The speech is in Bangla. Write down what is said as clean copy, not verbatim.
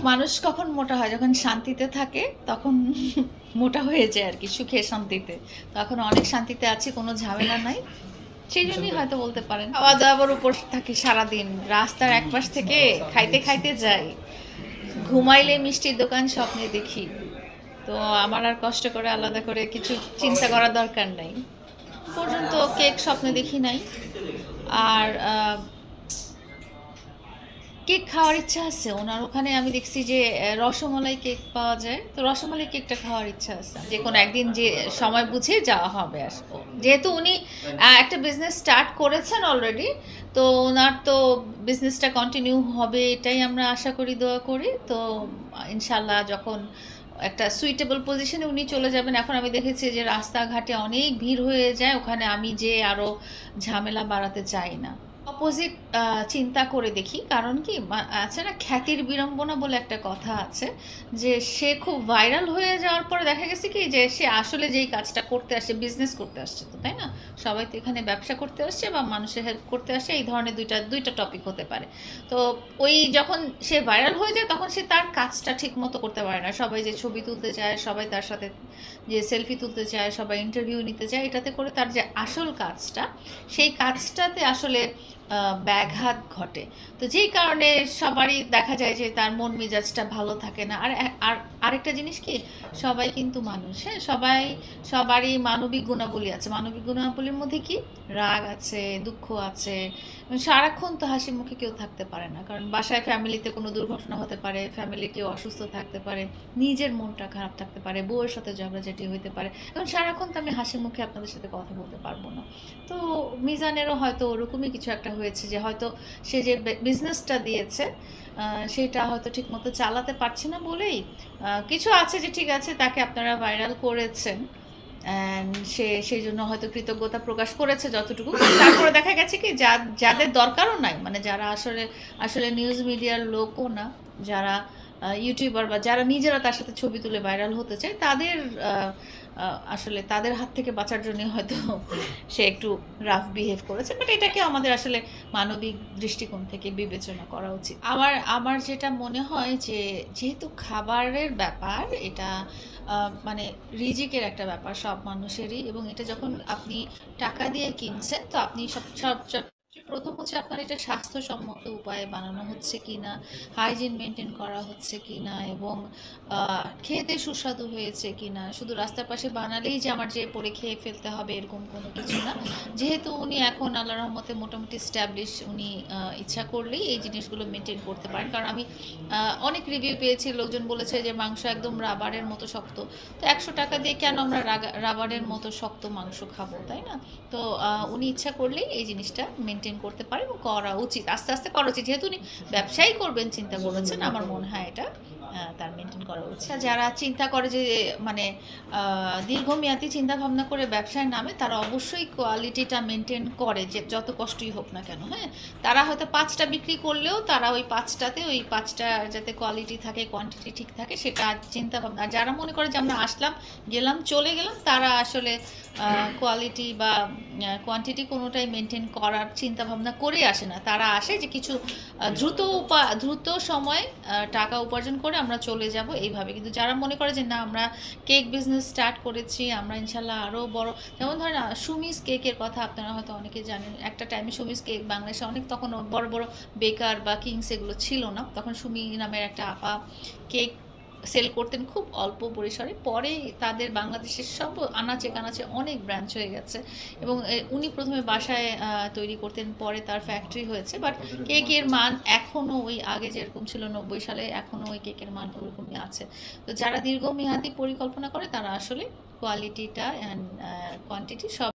মানুষ কখন মোটা হয় যখন শান্তিতে থাকে তখন মোটা হয়ে যায় আর কি, সুখে শান্তিতে। তখন অনেক শান্তিতে আছি, কোনো ঝামেলা নাই, সেই জন্যই হয়তো বলতে পারেন। খাওয়া দাওয়ার উপর থাকি সারাদিন, রাস্তার এক পাশ থেকে খাইতে খাইতে যাই, ঘুমাইলে মিষ্টির দোকান স্বপ্নে দেখি। তো আমার আর কষ্ট করে আলাদা করে কিছু চিন্তা করার দরকার নাই। পর্যন্ত কেক স্বপ্নে দেখি নাই। আর কেক খাওয়ার ইচ্ছা আছে ওনার ওখানে। আমি দেখছি যে রসমালাই কেক পাওয়া যায়, তো রসমালাই কেকটা খাওয়ার ইচ্ছা আছে। যে কোনো একদিন যে সময় বুঝে যাওয়া হবে আসবো, যেহেতু উনি একটা বিজনেস স্টার্ট করেছেন অলরেডি। তো ওনার তো বিজনেসটা কন্টিনিউ হবে এটাই আমরা আশা করি, দোয়া করি। তো ইনশাল্লাহ যখন একটা সুইটেবল পজিশনে উনি চলে যাবেন। এখন আমি দেখেছি যে রাস্তাঘাটে অনেক ভিড় হয়ে যায়, ওখানে আমি যে আরো ঝামেলা বাড়াতে চাই না। অপোজিট চিন্তা করে দেখি, কারণ কি আছে না, খ্যাতির বিড়ম্বনা বলে একটা কথা আছে, যে সে খুব ভাইরাল হয়ে যাওয়ার পরে দেখা গেছে কি যে সে আসলে যেই কাজটা করতে আসছে, বিজনেস করতে আসছে, তো তাই না? সবাই তো এখানে ব্যবসা করতে আসছে বা মানুষের হেল্প করতে আসছে, এই ধরনের দুইটা দুইটা টপিক হতে পারে। তো ওই যখন সে ভাইরাল হয়ে যায় তখন সে তার কাজটা ঠিক মতো করতে পারে না। সবাই যে ছবি তুলতে চায়, সবাই তার সাথে যে সেলফি তুলতে চায়, সবাই ইন্টারভিউ নিতে চায়, এটাতে করে তার যে আসল কাজটা, সেই কাজটাতে আসলে ব্যাঘাত ঘটে। তো যেই কারণে সবারই দেখা যায় যে তার মন মেজাজটা ভালো থাকে না। আর আর আরেকটা জিনিস কি, সবাই কিন্তু মানুষ, হ্যাঁ, সবাই সবারই মানবিক গুণাবলী আছে। মানবিক গুণাবলীর মধ্যে কি, রাগ আছে, দুঃখ আছে। সারাক্ষণ তো হাসি মুখে কেউ থাকতে পারে না, কারণ বাসায় ফ্যামিলিতে কোনো দুর্ঘটনা হতে পারে, ফ্যামিলি কেউ অসুস্থ থাকতে পারে, নিজের মনটা খারাপ থাকতে পারে, বউয়ের সাথে ঝগড়াঝাটি হইতে পারে। এখন সারাক্ষণ তো আমি হাসি মুখে আপনাদের সাথে কথা বলতে পারবো না। তো মিজানেরও হয়তো ওরকমই কিছু একটা হয়েছে, যে হয়তো সে যে বিজনেসটা দিয়েছে সেটা হয়তো ঠিক মতো চালাতে পারছে না বলেই কিছু আছে যে ঠিক আছে তাকে আপনারা ভাইরাল করেছেন, অ্যান্ড সে সেই জন্য হয়তো কৃতজ্ঞতা প্রকাশ করেছে যতটুকু। তারপরে দেখা গেছে কি, যাদের দরকারও নাই, মানে যারা আসলে আসলে নিউজ মিডিয়ার লোকও না, যারা ইউটিউবার বা যারা নিজেরা তার সাথে ছবি তুলে ভাইরাল হতে চায়, তাদের আসলে তাদের হাত থেকে বাঁচার জন্য হয়তো সে একটু রাফ বিহেভ করেছে। বাট এটাকে আমাদের আসলে মানবিক দৃষ্টিকোণ থেকে বিবেচনা করা উচিত। আমার আমার যেটা মনে হয় যে যেহেতু খাবারের ব্যাপার এটা, মানে রিজিকের একটা ব্যাপার সব মানুষেরই, এবং এটা যখন আপনি টাকা দিয়ে কিনছেন, তো আপনি সব সব সব প্রথম হচ্ছে আপনার এটা স্বাস্থ্যসম্মত উপায়ে বানানো হচ্ছে কিনা, হাইজিন মেনটেন করা হচ্ছে কিনা, এবং খেতে সুস্বাদু হয়েছে কিনা। শুধু রাস্তার পাশে বানালেই যে আমার যে পরে খেয়ে ফেলতে হবে এরকম কোনো কিছু না। যেহেতু উনি এখন আল্লাহ রহমতে মোটামুটি স্ট্যাবলিশ, উনি ইচ্ছা করলেই এই জিনিসগুলো মেনটেন করতে পারেন। কারণ আমি অনেক রিভিউ পেয়েছি, লোকজন বলেছে যে মাংস একদম রাবারের মতো শক্ত। তো 100 টাকা দিয়ে কেন আমরা রাবারের মতো শক্ত মাংস খাবো, তাই না? তো উনি ইচ্ছা করলেই এই জিনিসটা মেনটেন করতে পারে, এবং করা উচিত, আস্তে আস্তে করা উচিত। যেহেতু উনি ব্যবসায়ী করবেন চিন্তা করেছেন, আমার মনে হয় এটা তার মেনটেন করা উচিত। যারা চিন্তা করে যে মানে দীর্ঘমেয়াদী চিন্তা ভাবনা করে ব্যবসায় নামে, তারা অবশ্যই কোয়ালিটিটা মেনটেন করে, যে যত কষ্টই হোক না কেন। হ্যাঁ, তারা হয়তো 5টা বিক্রি করলেও তারা ওই 5টাতে ওই 5টা যাতে কোয়ালিটি থাকে, কোয়ান্টিটি ঠিক থাকে, সেটা চিন্তা ভাবনা। আর যারা মনে করে যে আমরা আসলাম, গেলাম, চলে গেলাম, তারা আসলে কোয়ালিটি বা কোয়ান্টিটি কোনোটাই মেনটেন করার চিন্তা ভাবনা করে আসে না। তারা আসে যে কিছু দ্রুত সময়ে টাকা উপার্জন করে আমরা চলে যাব এইভাবে। কিন্তু যারা মনে করে যে না, আমরা কেক বিজনেস স্টার্ট করেছি, আমরা ইনশাল্লাহ আরও বড়, যেমন ধরেন সুমিস কেকের কথা আপনারা হয়তো অনেকে জানেন। একটা টাইমে সুমিস কেক বাংলাদেশে অনেক, তখন বড় বড় বেকার বা কিংস এগুলো ছিল না, তখন সুমি নামের একটা আপা কেক সেল করতেন খুব অল্প পরিসরে। পরে তাদের বাংলাদেশের সব আনাচে কানাচে অনেক ব্রাঞ্চ হয়ে গেছে, এবং উনি প্রথমে বাসায় তৈরি করতেন, পরে তার ফ্যাক্টরি হয়েছে। বাট কেকের মান এখনও ওই আগে যেরকম ছিল 90 সালে, এখনও ওই কেকের মান ওরকমই আছে। তো যারা দীর্ঘমেয়াদী পরিকল্পনা করে, তারা আসলে কোয়ালিটিটা অ্যান্ড কোয়ান্টিটি সব